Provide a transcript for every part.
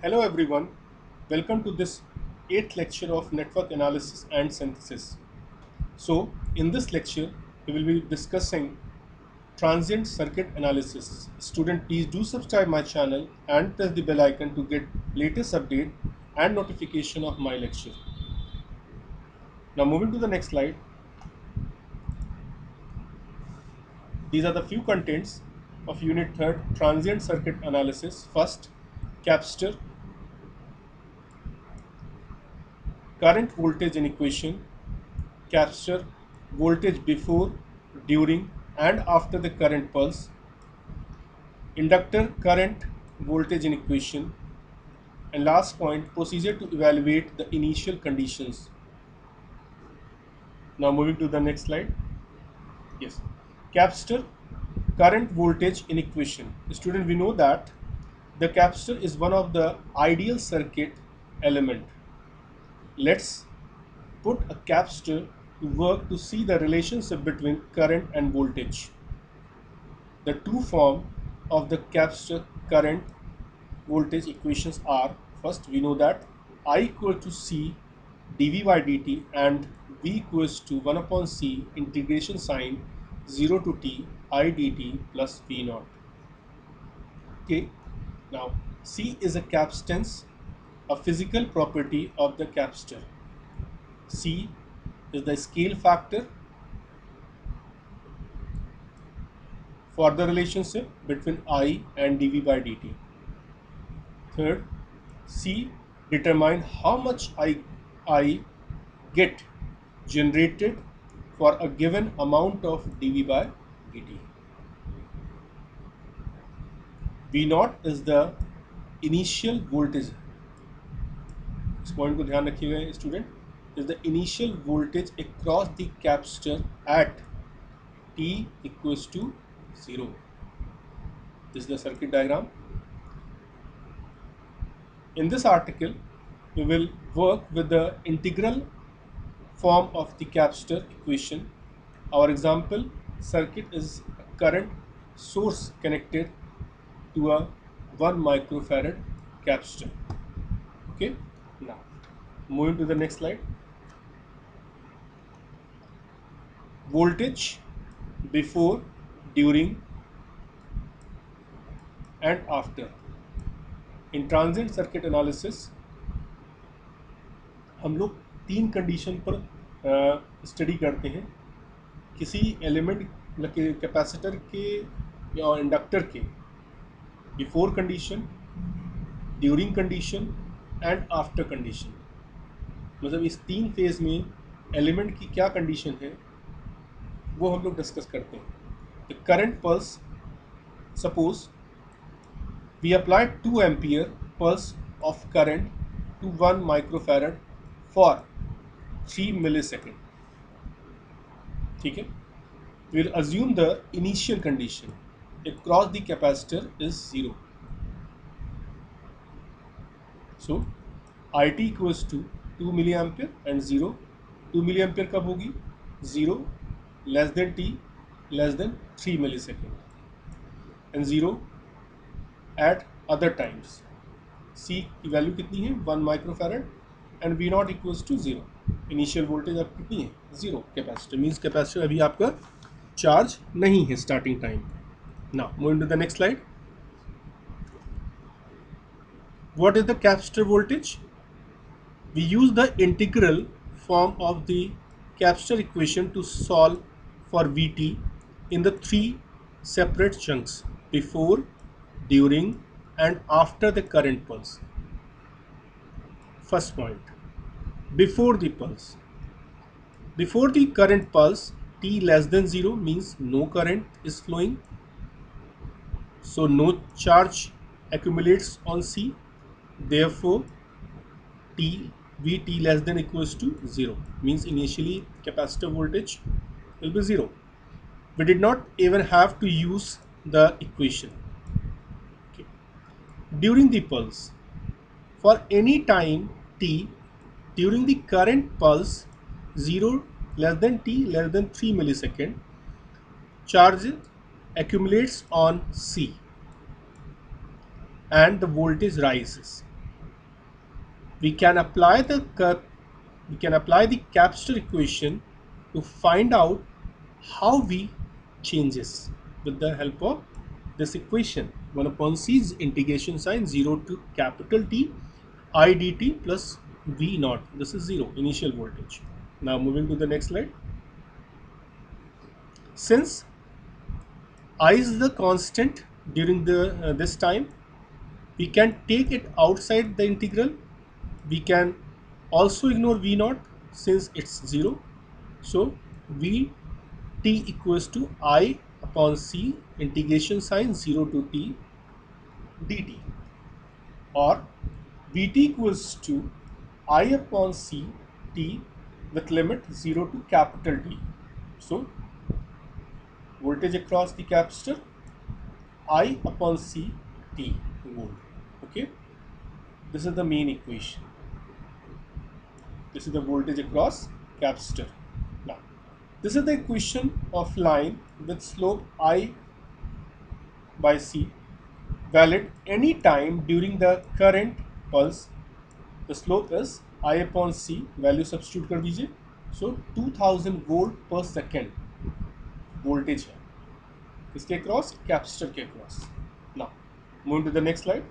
Hello everyone, welcome to this 8th lecture of Network Analysis and Synthesis. So, in this lecture, we will be discussing transient circuit analysis. Student, please do subscribe my channel and press the bell icon to get latest update and notification of my lecture. Now moving to the next slide, these are the few contents of Unit 3rd Transient Circuit Analysis. First, capacitor, current voltage in equation, capacitor voltage before, during and after the current pulse, inductor current voltage in equation, and last point, procedure to evaluate the initial conditions. Now moving to the next slide. Yes, capacitor current voltage in equation. Student, we know that the capacitor is one of the ideal circuit element. Let's put a capacitor to work to see the relationship between current and voltage. The two form of the capacitor current voltage equations are, first we know that I equal to C dV by dt and V equals to 1 upon C integration sign 0 to t I dt plus V naught. Okay, now C is a capacitance, a physical property of the capacitor. C is the scale factor for the relationship between I and dV by dt. Third, C determine how much I get generated for a given amount of dV by dt. V naught is the initial voltage. इस point को ध्यान रखिएगा student, is the initial voltage across the capacitor at t equals to 0. This is the circuit diagram. In this article, we will work with the integral form of the capacitor equation. Our example circuit is a current source connected to a 1 microfarad capacitor. Okay, now moving to the next slide. Voltage before, during and after. In transient circuit analysis हम लोग तीन condition पर study करते हैं किसी element capacitor के या inductor के before condition, during condition and after condition. मतलब इस तीन फेज में एलिमेंट की क्या कंडीशन है वो हम लोग डिस्कस करते हैं. The current pulse, suppose we apply 2 ampere pulse of current to 1 microfarad for 3 millisecond. ठीक है, we will assume the initial condition across the capacitor is 0. So IT equals to 2 milliampere and 0. 2 milliampere कब होगी? 0 less than t less than 3 millisecond and 0 at other times. C की value कितनी है? 1 microfarad and V naught equals to 0. Initial voltage अब कितनी है? 0. Capacitor means capacitor अभी आपका चार्ज नहीं है starting time. Now moving to the next slide. What is the capacitor voltage? We use the integral form of the capacitor equation to solve for Vt in the three separate chunks before, during and after the current pulse. First point, before the pulse. Before the current pulse, t less than 0 means no current is flowing, so no charge accumulates on C. Therefore t Vt less than equals to 0 means initially capacitor voltage will be 0. We did not even have to use the equation. Okay. During the pulse, for any time t during the current pulse 0 less than t less than 3 millisecond, charge accumulates on C and the voltage rises. we can apply the Capster equation to find out how V changes with the help of this equation. 1 upon C is integration sign 0 to capital T I dt plus V naught. This is 0 initial voltage. Now moving to the next slide. Since I is the constant during the this time, we can take it outside the integral. We can also ignore V naught since it's 0. So V t equals to I upon C integration sign 0 to t dt, or Vt equals to I upon C t with limit 0 to capital T. So voltage across the capacitor I upon C t volt. Okay, this is the main equation. This is the voltage across capacitor. Now, this is the equation of line with slope I by C valid any time during the current pulse. The slope is I upon C, value substitute कर दीजिए. So 2000 volt per second voltage है किसके cross, capacitor के cross. Now moving to the next slide.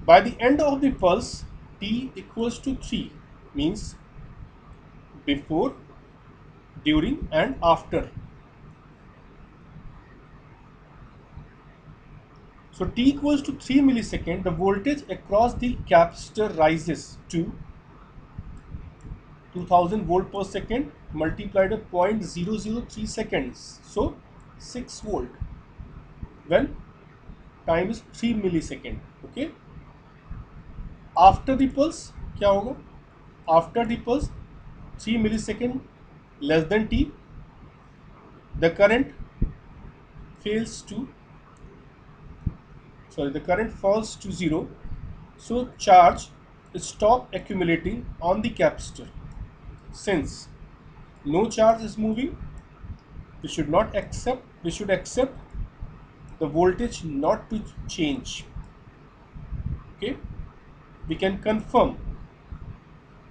By the end of the pulse, t equals to 3 means before, during and after. So t equals to 3 millisecond, the voltage across the capacitor rises to 2000 volt per second multiplied by 0.003 seconds. So 6 volt when time is 3 millisecond. Okay. After the pulse क्या होगा? After the pulse 3 millisecond less than t, the current the current falls to 0. So charge stop accumulating on the capacitor. Since no charge is moving, we should accept the voltage not to change. Okay, we can confirm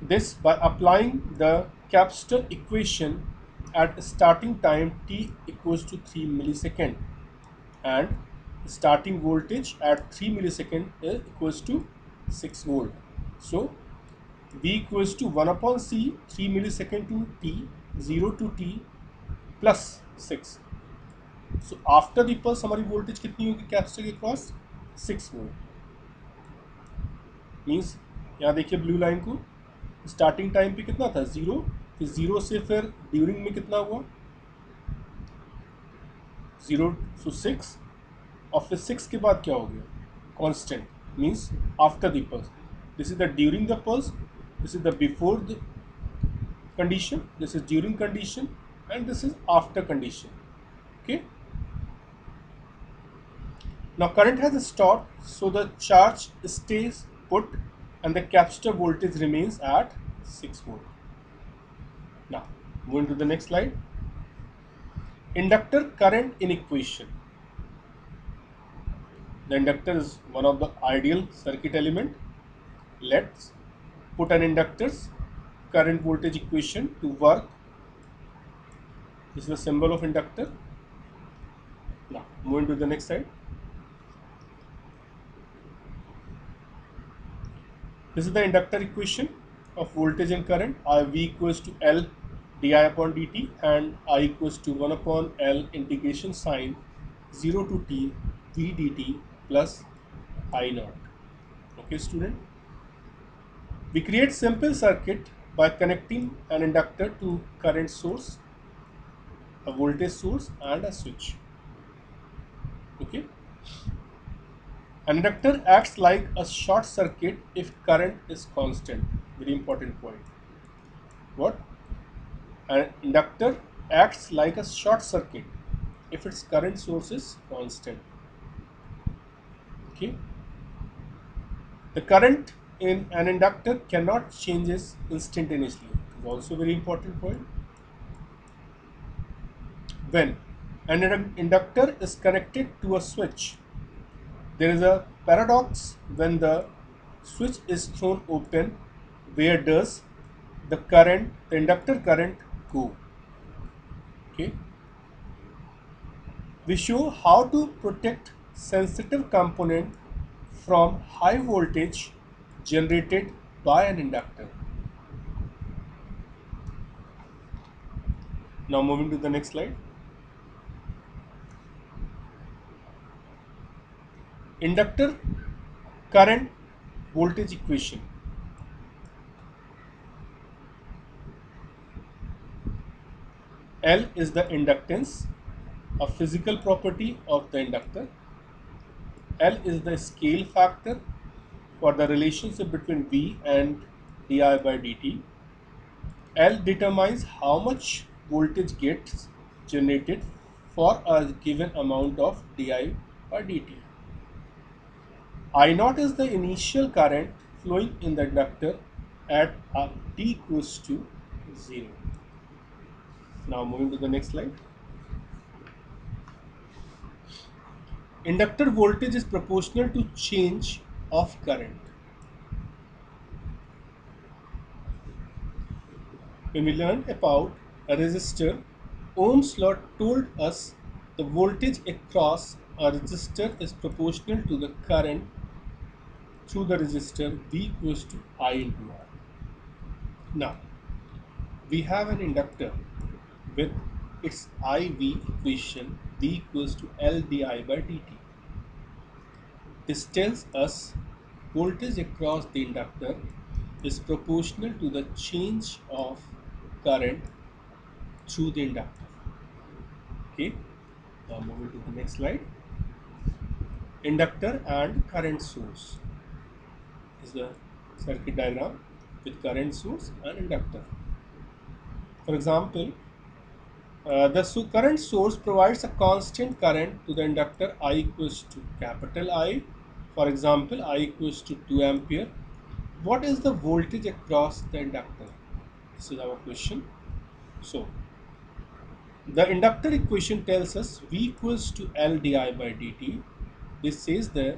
this by applying the capacitor equation at starting time t equals to 3 millisecond and starting voltage at 3 millisecond is equals to 6 volt. So V equals to 1 upon C 3 millisecond to t 0 to t plus 6. So after the pulse हमारी voltage कितनी होगी capacitor के cross 6 volt. Means यहाँ देखिए blue line को starting time पे कितना था 0, फिर 0 से फिर ड्यूरिंग में कितना हुआ 0 सो 6 और फिर 6 के बाद क्या हो गया constant means after the pulse. This is the during the pulse, this is the before the condition, this is during condition and this is after condition. Okay, now current has stopped, so the charge stays put and the capacitor voltage remains at 6 volt. Now moving to the next slide. Inductor current in equation. The inductor is one of the ideal circuit element. Let's put an inductor's current voltage equation to work. This is the symbol of inductor. Now moving to the next slide. This is the inductor equation of voltage and current. V equals to L di upon dt and I equals to 1 upon L integration sign 0 to t v dt plus I naught. Okay student, we create simple circuit by connecting an inductor to current source, a voltage source and a switch. Okay, an inductor acts like a short circuit if current is constant. Very important point. What? An inductor acts like a short circuit if its current source is constant. Okay, the current in an inductor cannot changes instantaneously. It is also a very important point. When an inductor is connected to a switch, there is a paradox when the switch is thrown open, where does the inductor current go? Okay. We show how to protect sensitive component from high voltage generated by an inductor. Now moving to the next slide. Inductor current voltage equation. L is the inductance, a physical property of the inductor. L is the scale factor for the relationship between V and di by dt. L determines how much voltage gets generated for a given amount of di by dt. I naught is the initial current flowing in the inductor at t equals to 0. Now moving to the next slide. Inductor voltage is proportional to change of current. When we learned about a resistor, Ohm's law told us the voltage across a resistor is proportional to the current through the resistor V equals to I into R. Now, we have an inductor with its IV equation V equals to L di by dt. This tells us voltage across the inductor is proportional to the change of current through the inductor. Okay, now moving to the next slide. Inductor and current source is the circuit diagram with current source and inductor. For example, the current source provides a constant current to the inductor I equals to capital I. For example, I equals to 2 ampere. What is the voltage across the inductor? This is our question. So, the inductor equation tells us V equals to L di by dt. This says the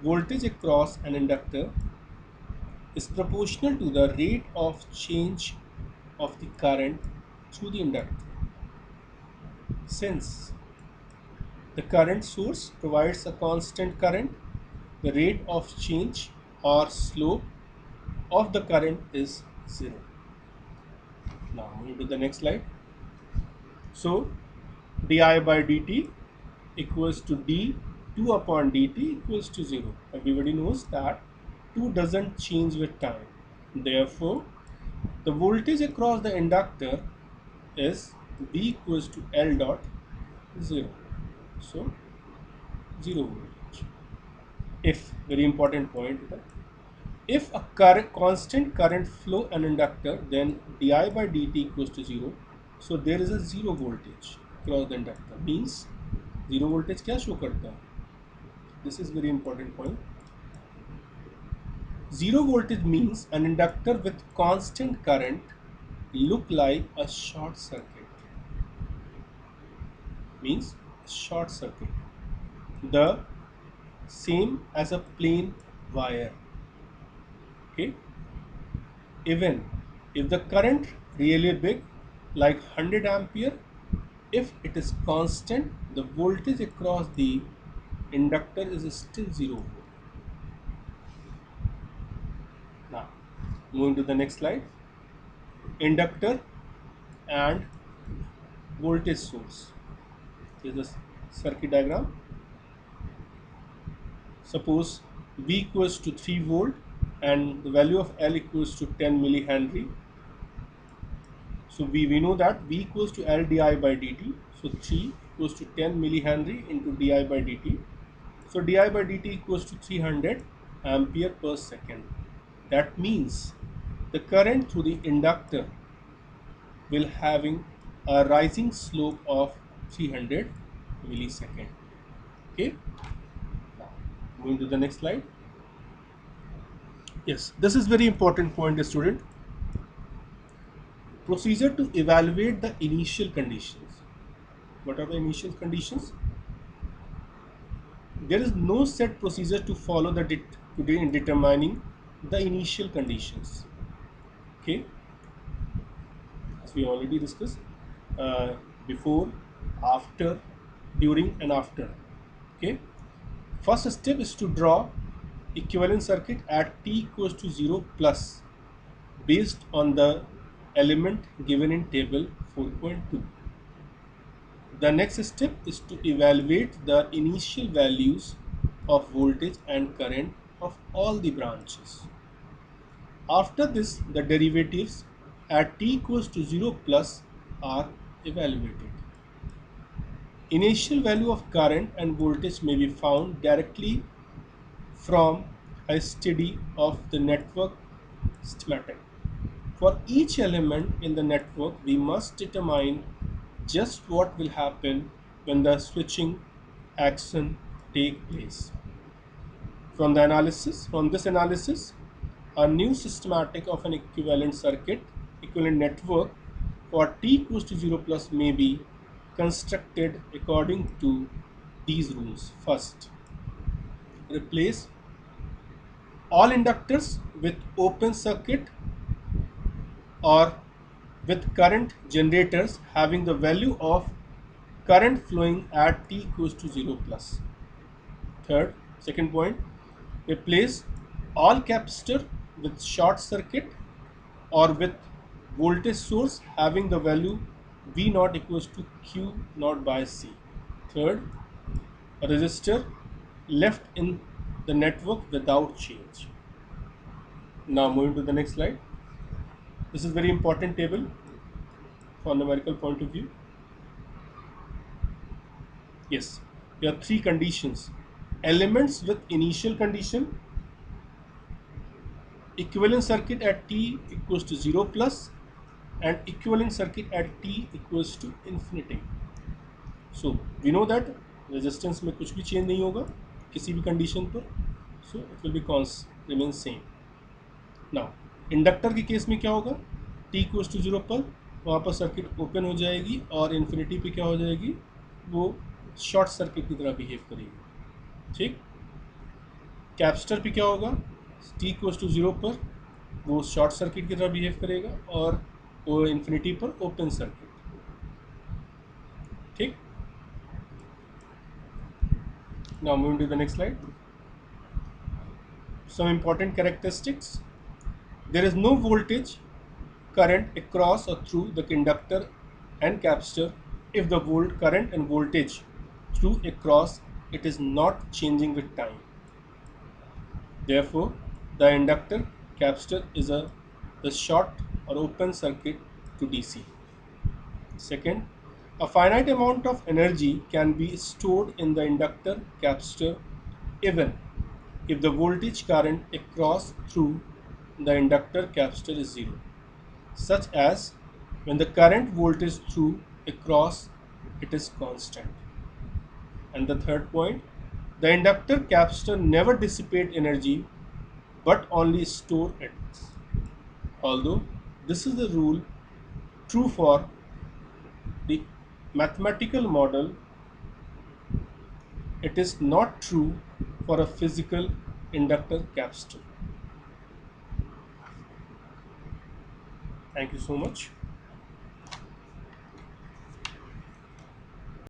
voltage across an inductor is proportional to the rate of change of the current through the inductor. Since the current source provides a constant current, the rate of change or slope of the current is 0. Now moving to the next slide. So di by dt equals to d2 upon dt equals to 0. Everybody knows that 2 doesn't change with time. Therefore, the voltage across the inductor is V equals to L dot 0. So 0 voltage. If, very important point here, if a constant current flow an inductor, then di by dt equals to 0. So there is a 0 voltage across the inductor. Means 0 voltage क्या show करता है? This is very important point. 0 voltage means an inductor with constant current look like a short circuit. Means short circuit. The same as a plain wire. Okay. Even if the current really big, like 100 ampere, if it is constant, the voltage across the inductor is still 0 volt. Now, moving to the next slide. Inductor and voltage source. This is the circuit diagram. Suppose V equals to 3 volt and the value of L equals to 10 millihenry. So we know that V equals to L di by dt. So 3 equals to 10 millihenry into di by dt. So di by dt equals to 300 ampere per second. That means the current through the inductor will having a rising slope of 300 millisecond. Okay. Now moving to the next slide. Yes, this is very important point, student. Procedure to evaluate the initial conditions. What are the initial conditions? There is no set procedure to follow today in determining the initial conditions. Okay, as we already discussed, uh, before, after, during, and after. Okay, first step is to draw equivalent circuit at t equals to 0 plus based on the element given in table 4.2. The next step is to evaluate the initial values of voltage and current of all the branches. After this, the derivatives at t equals to 0 plus are evaluated. Initial value of current and voltage may be found directly from a study of the network schematic. For each element in the network, we must determine just what will happen when the switching action take place. From this analysis, a new systematic of an equivalent network for t equals to 0 plus may be constructed according to these rules. First, replace all inductors with open circuit or with current generators having the value of current flowing at t equals to 0 plus. Second point, replace all capacitor with short circuit or with voltage source having the value V naught equals to Q naught by C. Third, a resistor left in the network without change. Now moving to the next slide. This is very important table from numerical point of view. Yes, there are three conditions. Elements with initial condition, equivalent circuit at t equals to 0 plus, and equivalent circuit at t equals to infinity. So we know that resistance में कुछ भी change नहीं होगा किसी भी condition पर, so it will be remain same. Now inductor के case में क्या होगा, t equals to 0 पर वहाँ पर सर्किट ओपन हो जाएगी और इन्फिनिटी पे क्या हो जाएगी, वो शॉर्ट सर्किट की तरह बिहेव करेगी. ठीक, कैपेसिटर पे क्या होगा, t इक्वल्स टू 0 पर वो शॉर्ट सर्किट की तरह बिहेव करेगा और वो इन्फिनिटी पर ओपन सर्किट. ठीक, now moving to the next slide. Some important characteristics. There is no voltage current across or through the inductor and capacitor if the current and voltage through across it is not changing with time. Therefore, the inductor capacitor is the short or open circuit to DC. Second, a finite amount of energy can be stored in the inductor capacitor even if the voltage current across through the inductor capacitor is zero, such as when the current voltage through across it is constant. And the third point, the inductor capacitor never dissipate energy but only store it. Although this is the rule true for the mathematical model, it is not true for a physical inductor capacitor. Thank you so much.